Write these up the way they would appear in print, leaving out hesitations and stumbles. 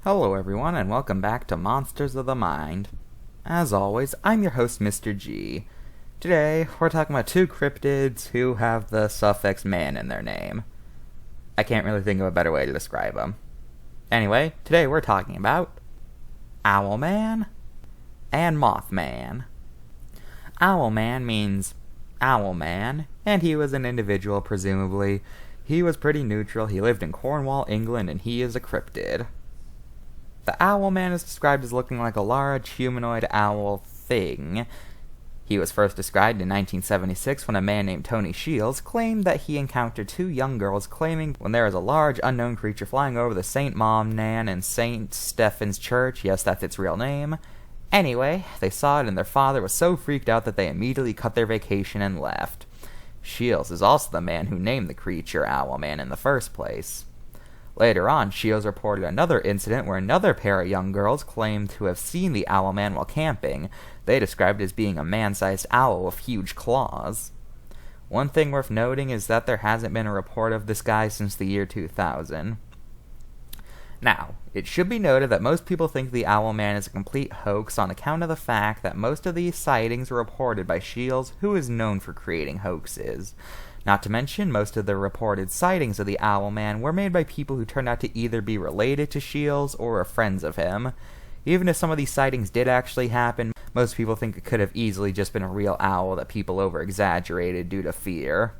Hello everyone, and welcome back to Monsters of the Mind. As always, I'm your host, Mr.G. Today, we're talking about two cryptids who have the suffix man in their name. I can't really think of a better way to describe them. Anyway, today we're talking about OwlMan and MothMan. OwlMan means OwlMan, and he was an individual, presumably. He was pretty neutral, he lived in Cornwall, England, and he is a cryptid. The OwlMan is described as looking like a large humanoid owl thing. He was first described in 1976 when a man named Tony Shields claimed that he encountered two young girls claiming when there was a large unknown creature flying over the St. MothMan and St. Stephen's Church. Yes, that's its real name. Anyway, they saw it and their father was so freaked out that they immediately cut their vacation and left. Shields is also the man who named the creature OwlMan in the first place. Later on, Shields reported another incident where another pair of young girls claimed to have seen the OwlMan while camping. They described it as being a man-sized owl with huge claws. One thing worth noting is that there hasn't been a report of this guy since the year 2000. Now, it should be noted that most people think the OwlMan is a complete hoax on account of the fact that most of these sightings were reported by Shields, who is known for creating hoaxes. Not to mention, most of the reported sightings of the OwlMan were made by people who turned out to either be related to Shields or are friends of him. Even if some of these sightings did actually happen, most people think it could have easily just been a real owl that people over-exaggerated due to fear.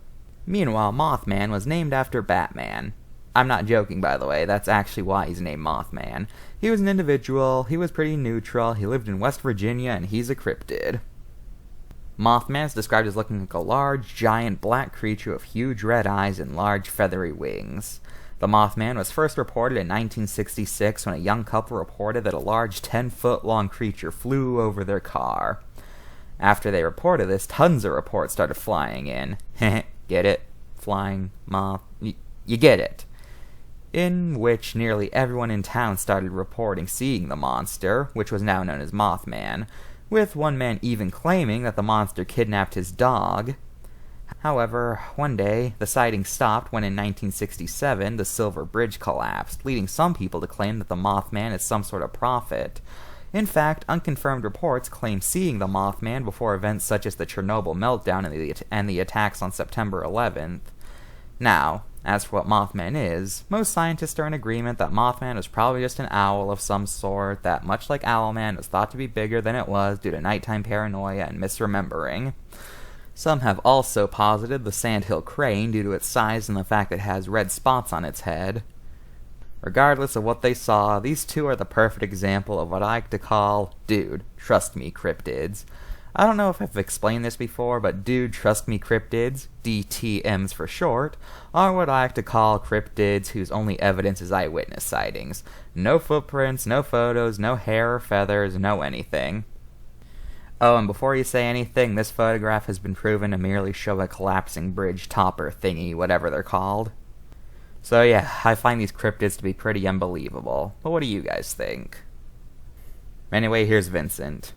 Meanwhile, MothMan was named after Batman. I'm not joking, by the way, that's actually why he's named MothMan. He was an individual, he was pretty neutral, he lived in West Virginia, and he's a cryptid. MothMan is described as looking like a large, giant black creature with huge red eyes and large feathery wings. The MothMan was first reported in 1966 when a young couple reported that a large 10-foot-long creature flew over their car. After they reported this, tons of reports started flying in. Get it? Flying moth? You get it. In which nearly everyone in town started reporting seeing the monster, which was now known as MothMan, with one man even claiming that the monster kidnapped his dog. However, one day, the sighting stopped when in 1967 the Silver Bridge collapsed, leading some people to claim that the MothMan is some sort of prophet. In fact, unconfirmed reports claim seeing the MothMan before events such as the Chernobyl meltdown and the attacks on September 11th. Now, as for what MothMan is, most scientists are in agreement that MothMan was probably just an owl of some sort that, much like OwlMan, was thought to be bigger than it was due to nighttime paranoia and misremembering. Some have also posited the sandhill crane due to its size and the fact that it has red spots on its head. Regardless of what they saw, these two are the perfect example of what I like to call, dude, trust me cryptids. I don't know if I've explained this before, but dude, trust me cryptids, DTMs for short, are what I like to call cryptids whose only evidence is eyewitness sightings. No footprints, no photos, no hair or feathers, no anything. Oh, and before you say anything, this photograph has been proven to merely show a collapsing bridge topper thingy, whatever they're called. So yeah, I find these cryptids to be pretty unbelievable. But what do you guys think? Anyway, here's Vincent.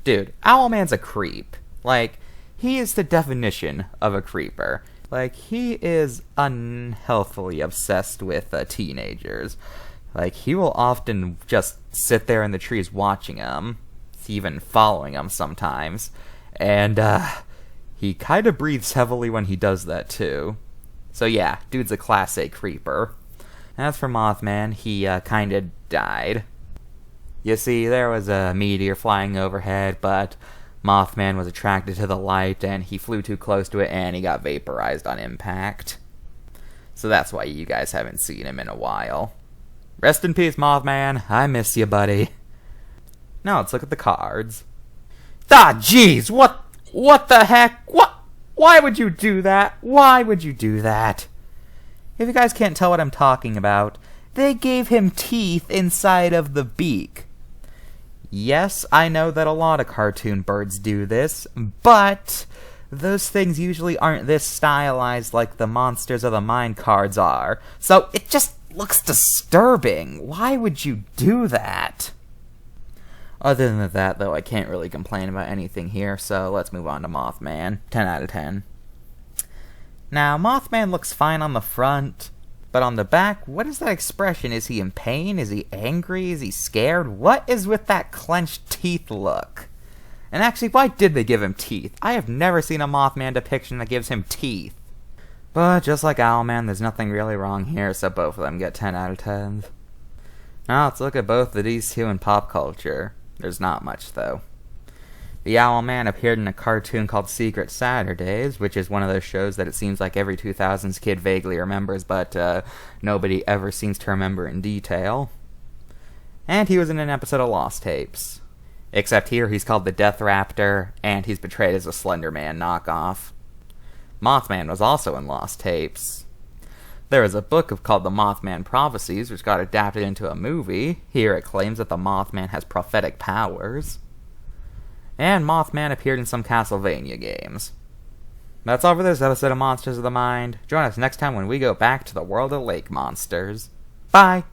Dude, OwlMan's a creep. Like, he is the definition of a creeper. Like, he is unhealthily obsessed with teenagers. Like, he will often just sit there in the trees watching them, even following them sometimes. And, he kind of breathes heavily when he does that, too. So yeah, dude's a class A creeper. As for MothMan, he kinda died. You see, there was a meteor flying overhead, but MothMan was attracted to the light, and he flew too close to it, and he got vaporized on impact. So that's why you guys haven't seen him in a while. Rest in peace, MothMan. I miss you, buddy. Now let's look at the cards. Ah, jeez! What the heck? Why would you do that? Why would you do that? If you guys can't tell what I'm talking about, they gave him teeth inside of the beak. Yes, I know that a lot of cartoon birds do this, but those things usually aren't this stylized like the Monsters of the Mind cards are. So it just looks disturbing. Why would you do that? Other than that, though, I can't really complain about anything here, so let's move on to MothMan. 10 out of 10. Now, MothMan looks fine on the front, But on the back, what is that expression? Is he in pain? Is he angry? Is he scared? What is with that clenched teeth look? And actually, why did they give him teeth? I have never seen a Mothman depiction that gives him teeth. But just like OwlMan, there's nothing really wrong here, so both of them get 10 out of 10. Now let's look at both of these two in pop culture. There's not much, though. The OwlMan appeared in a cartoon called Secret Saturdays, which is one of those shows that it seems like every 2000s kid vaguely remembers, but nobody ever seems to remember in detail. And he was in an episode of Lost Tapes. Except here he's called the Death Raptor, and he's portrayed as a Slender Man knockoff. MothMan was also in Lost Tapes. There is a book called The Mothman Prophecies, which got adapted into a movie. Here it claims that the Mothman has prophetic powers. And MothMan appeared in some Castlevania games. That's all for this episode of Monsters of the Mind. Join us next time when we go back to the world of lake monsters. Bye!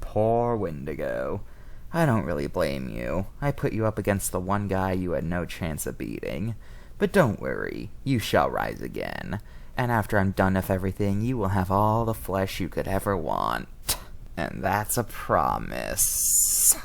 Poor Wendigo. I don't really blame you. I put you up against the one guy you had no chance of beating. But don't worry, you shall rise again. And after I'm done with everything, you will have all the flesh you could ever want. And that's a promise.